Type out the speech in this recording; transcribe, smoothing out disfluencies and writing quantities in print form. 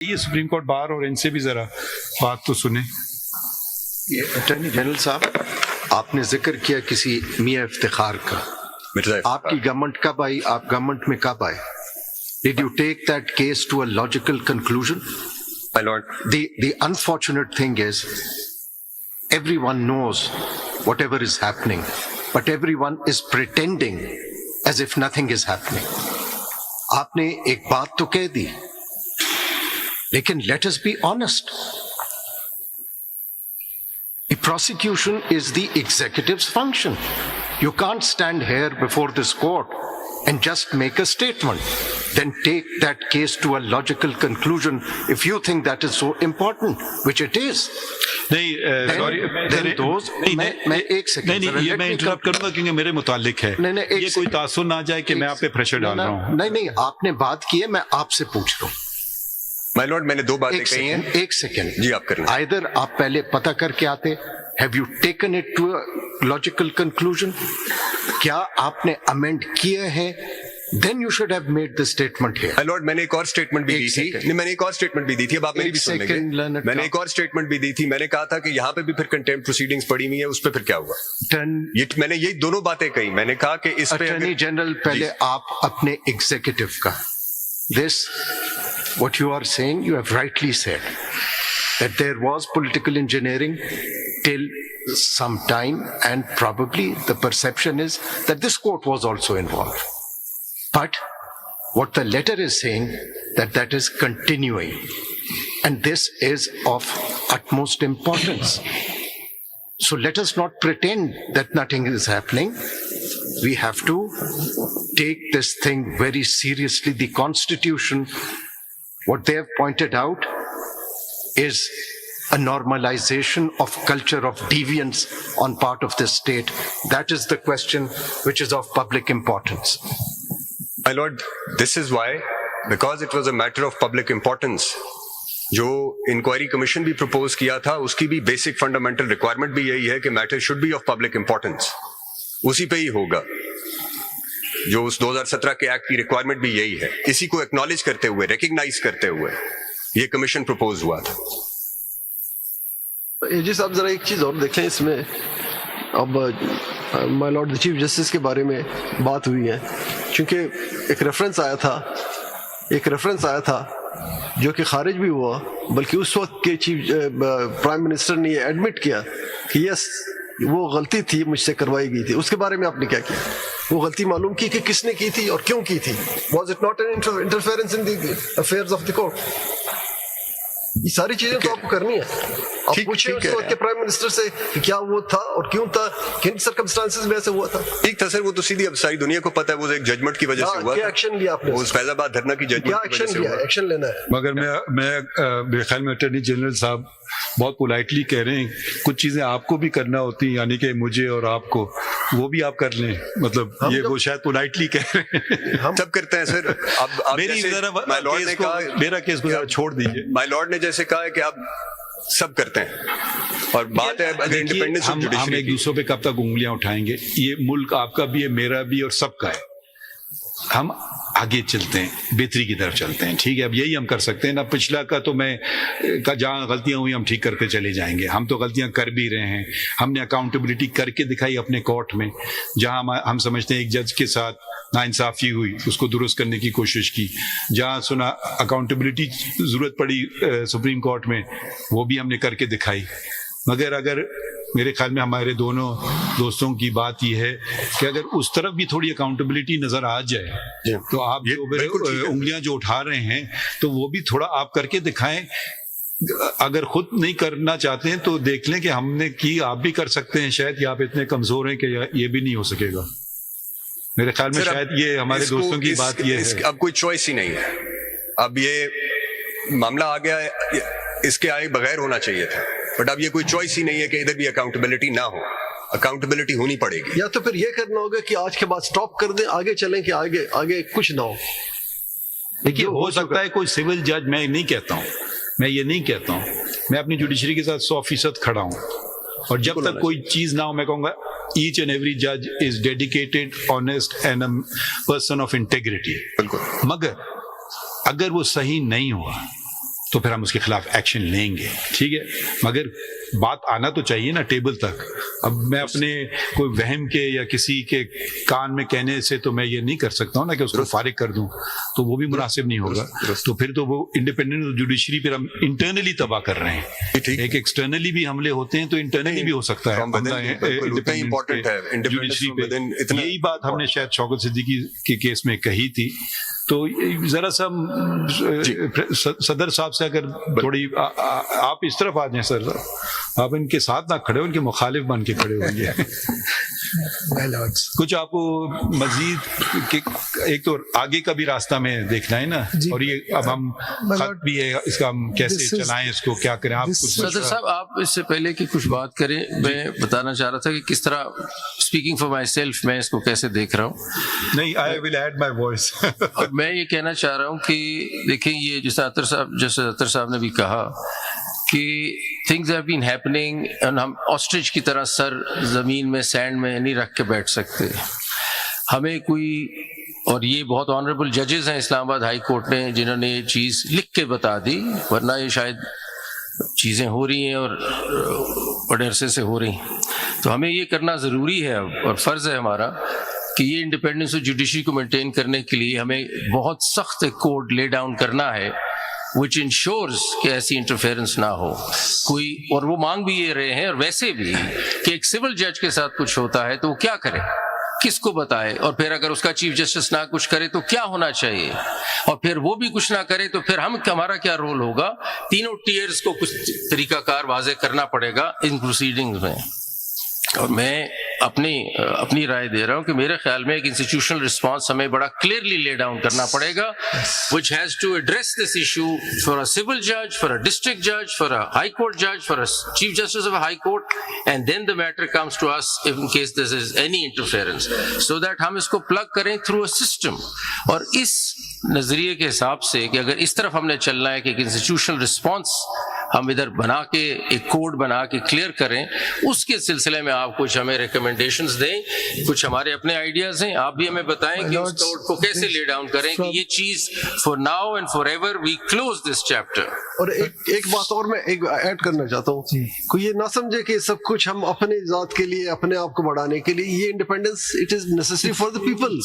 یہ supreme court bar اور ان سے بھی ذرا بات تو سنیں. یہ اٹارنی جنرل صاحب، آپ نے ذکر کیا کسی میاں افتخار کا. آپ کی گورنمنٹ کب آئی؟ آپ گورنمنٹ میں کب آئے؟ Did you take that case to a logical conclusion? My lord. The unfortunate thing is, everyone knows whatever is happening, but everyone is pretending as if nothing is happening. آپ نے ایک بات تو کہہ دی، لیکن let us be honest. The prosecution is the executive's function. You can't stand here before this court and just make a statement. Then take that case to a logical conclusion if you think that is so important, which it is. نہیں sorry, میں ایک second یہ میں interrupt کروں گا کیونکہ میرے متعلق ہے. یہ کوئی تاثر نہ جائے کہ میں آپ پہ پریشر ڈال رہا ہوں. نہیں، آپ نے بات کی ہے، میں آپ سے پوچھ رہا ہوں. مائی لارڈ، میں نے دو باتیں کہی ہیں. ایک سیکنڈ جی آپ کریں. آئدر آپ پہلے پتہ کر کے آتے. Have you taken it to a logical conclusion? کیا آپ نے امینڈ کیے ہیں؟ Then you should have made the statement here. My lord، میں نے ایک اور اسٹیٹمنٹ بھی دی تھی. نہیں، میں نے ایک اور اسٹیٹمنٹ بھی دی تھی. اب آپ میری بھی سن لیں گے. میں نے ایک اور اسٹیٹمنٹ بھی دی تھی. میں نے کہا تھا کہ یہاں پہ بھی پھر کنٹیمپٹ پروسیڈنگز پڑی ہوئی ہیں، اس پہ پھر کیا ہوا؟ میں نے یہی دونوں باتیں کہی. میں نے کہا کہ اس پہ اٹارنی جنرل پہلے آپ اپنے ایگزیکٹو کا this what you are saying, you have rightly said that there was political engineering till some time, and probably the perception is that this court was also involved. But what the letter is saying, that is continuing, and this is of utmost importance. So let us not pretend that nothing is happening. We have to take this thing very seriously. The Constitution, what they have pointed out, is a normalization of culture of deviance on part of this state. That is the question which is of public importance. My lord, this is why, because it was a matter of public importance, جو inquiry commission بھی propose کیا تھا اس کی بھی basic fundamental requirement بھی یہی ہے کہ matter should be of public importance. اسی پہ ہی ہوگا. جو اس 2017 کے ایکٹ کی ریکوائرمنٹ بھی یہی ہے. اسی کو ایکنالج کرتے ہوئے، ریکگنائز کرتے ہوئے یہ کمیشن پروپوز ہوا تھا. جی صاحب، ذرا ایک چیز اور دیکھیں اس میں. اب مائی لارڈ چیف جسٹس کے بارے میں بات ہوئی ہے، چونکہ ایک ریفرنس آیا تھا جو کہ خارج بھی ہوا، بلکہ اس وقت کے پرائم منسٹر نے یہ ایڈمٹ کیا کہ یس وہ غلطی تھی، مجھ سے کروائی گئی تھی. اس کے بارے میں آپ نے کیا کیا؟ وہ غلطی معلوم کی کہ کس نے کی تھی اور کیوں کی تھی؟ Was it not an interference in the affairs of the court? یہ ساری چیزیں تو آپ کو کرنی ہے. آپ پوچھیں اس وقت کے پرائم منسٹر سے کہ کیا وہ تھا اور کیوں تھا، کن سرکمسٹانسز میں ایسے ہوا تھا. ٹھیک تھا سر، وہ تو سیدھی اب ساری دنیا کو پتا ہے، وہ ایک ججمنٹ کی وجہ سے ہوا. کیا ایکشن لیا آپ نے؟ وہ فیض آباد دھرنا کی ججمنٹ کیا ایکشن لیا؟ ایکشن لینا ہے. مگر میرے خیال میں اٹارنی جنرل صاحب بہت پولائٹلی کہہ رہے ہیں کچھ چیزیں آپ کو بھی کرنا ہوتی ہیں، یعنی کہ مجھے اور آپ کو، وہ بھی آپ کر لیں. مطلب یہ وہ شاید پولائٹلی کہہ رہے ہیں. ہم سب کرتے ہیں سر. اب میرا کیس کو چھوڑ دیجیے. مائی لارڈ نے جیسے کہا ہے کہ آپ سب کرتے ہیں، اور بات ہے انڈیپینڈنس آف جوڈیشری. ہم ایک دوسروں پہ کب تک انگلیاں اٹھائیں گے؟ یہ ملک آپ کا بھی ہے، میرا بھی، اور سب کا ہے. ہم آگے چلتے ہیں، بہتری کی طرف چلتے ہیں. ٹھیک ہے، اب یہی ہم کر سکتے ہیں نا. پچھلا کا تو میں جہاں غلطیاں ہوئی ہم ٹھیک کرتے چلے جائیں گے. ہم تو غلطیاں کر بھی رہے ہیں. ہم نے اکاؤنٹیبلٹی کر کے دکھائی اپنے کورٹ میں. جہاں ہم سمجھتے ہیں ایک جج کے ساتھ ناانصافی ہوئی، اس کو درست کرنے کی کوشش کی. جہاں سنا اکاؤنٹیبلٹی ضرورت پڑی سپریم کورٹ میں، وہ بھی ہم نے کر کے دکھائی. مگر اگر میرے خیال میں ہمارے دونوں دوستوں کی بات یہ ہے کہ اگر اس طرف بھی تھوڑی اکاؤنٹیبلٹی نظر آ جائے تو آپ جو انگلیاں جو اٹھا رہے ہیں تو وہ بھی تھوڑا آپ کر کے دکھائیں. اگر خود نہیں کرنا چاہتے ہیں تو دیکھ لیں کہ ہم نے کی، آپ بھی کر سکتے ہیں. شاید کہ آپ اتنے کمزور ہیں کہ یہ بھی نہیں ہو سکے گا. میرے خیال میں شاید یہ ہمارے دوستوں کی بات یہ ہے. اب کوئی چوائس ہی نہیں ہے. اب یہ معاملہ آ گیا ہے، اس کے آئے بغیر ہونا چاہیے تھا. بٹ اب یہ کوئی چوائس ہی نہیں ہے کہ ادھر بھی اکاؤنٹیبلٹی نہ ہو. اکاؤنٹیبلٹی ہونی پڑے گی. یا تو پھر یہ کرنا ہوگا کہ آج کے بعد سٹاپ کر دیں، آگے چلیں کہ آگے کچھ نہ ہو. دیکھیے، ہو سکتا ہے کوئی سول جج، میں نہیں کہتا ہوں، میں یہ نہیں کہتا ہوں. میں اپنی جوڈیشری کے ساتھ 100% کھڑا ہوں. اور جب تک کوئی چیز نہ ہو میں کہوں گا ایچ اینڈ ایوری جج is dedicated, honest and a person of integrity. بالکل. مگر اگر وہ صحیح نہیں ہوا تو پھر ہم اس کے خلاف ایکشن لیں گے. ٹھیک ہے, مگر بات آنا تو چاہیے نا ٹیبل تک. اب میں اپنے کوئی وہم کے یا کسی کے کان میں کہنے سے تو میں یہ نہیں کر سکتا ہوں نا کہ اس کو فارغ کر دوں, تو وہ بھی مناسب نہیں ہوگا. تو پھر تو وہ انڈیپینڈنٹ جوڈیشری پھر ہم انٹرنلی تباہ کر رہے ہیں. ایک ایکسٹرنلی بھی حملے ہوتے ہیں تو انٹرنلی بھی ہو سکتا ہے. یہی بات ہم نے شاید شوکت صدیقی کے کیس میں کہی تھی. تو ذرا سا صدر صاحب سے اگر تھوڑی آپ اس طرف آ جائیں سر, آپ ان کے ساتھ نہ کھڑے ہو, ان کے مخالف بن کے کھڑے ہوں گے. کچھ آپ کو مزید ایک تو آگے کا بھی راستہ میں دیکھنا ہے نا, اور یہ اب ہم خط بھی ہے اس کا ہم کیسے چلائیں, اس کو کیا کریں. آپ صدر صاحب آپ اس سے پہلے کہ کچھ بات کریں, میں بتانا چاہ رہا تھا کہ کس طرح اسپیکنگ فار مائی سیلف میں اس کو کیسے دیکھ رہا ہوں. نہیں, آئی ول ایڈ مائی وائس. اور میں یہ کہنا چاہ رہا ہوں کہ دیکھیں یہ جیسے عطر صاحب نے بھی کہا کہ تھنگز ہیو بین ہیپننگ, ہم آسٹرچ کی طرح سر زمین میں سینڈ میں نہیں رکھ کے بیٹھ سکتے. ہمیں کوئی, اور یہ بہت آنریبل ججز ہیں اسلام آباد ہائی کورٹ نے جنہوں نے یہ چیز لکھ کے بتا دی, ورنہ یہ شاید چیزیں ہو رہی ہیں اور بڑے عرصے سے ہو رہی ہیں. تو ہمیں یہ کرنا ضروری ہے اور فرض ہے ہمارا کہ یہ انڈیپینڈنس آف جوڈیشری کو مینٹین کرنے کے لیے ہمیں بہت سخت کوڈ لے ڈاؤن کرنا ہے which ensures کہ ایسی انٹرفیئرنس نہ ہو کوئی. اور وہ مانگ بھی یہ رہے ہیں, اور ویسے بھی کہ ایک سول جج کے ساتھ کچھ ہوتا ہے تو وہ کیا کرے, کس کو بتائے, اور پھر اگر اس کا چیف جسٹس نہ کچھ کرے تو کیا ہونا چاہیے, اور پھر وہ بھی کچھ نہ کرے تو پھر ہمارا کیا رول ہوگا. تینوں ٹیئرز کو کچھ طریقہ کار واضح کرنا پڑے گا ان پروسیڈنگز میں. اور میں اپنی رائے دے رہا ہوں کہ میرے خیال میں ایک انسٹیٹیوشنل رسپانس ہمیں بڑا کلیئرلی لے ڈاؤن کرنا پڑے گا, which has to address this issue for a civil judge, for a district judge, for a high court judge, for a chief justice of a high court, and then the matter comes to us in case there is any interference, so that ہم اس کو plug کریں through a system. اور اس نظریے کے حساب سے کہ اگر اس طرف ہم نے چلنا ہے کہ ایک انسٹیٹیوشنل رسپانس ہم ادھر بنا کے ایک کوڈ بنا کے کلیئر کریں, اس کے سلسلے میں آپ کچھ ہمیں ریکمنڈیشنز دیں, کچھ ہمارے اپنے آئیڈیاز ہیں, آپ بھی ہمیں بتائیں کہ اس کوڈ کو کیسے لے ڈاؤن کریں کہ یہ چیز for now and forever we close this chapter. اور ایک بات اور میں ایک ایڈ کرنا چاہتا ہوں, کوئی یہ نہ سمجھے کہ سب کچھ ہم اپنے ذات کے لیے, اپنے آپ کو بڑھانے کے لیے, یہ independence it is necessary for the people.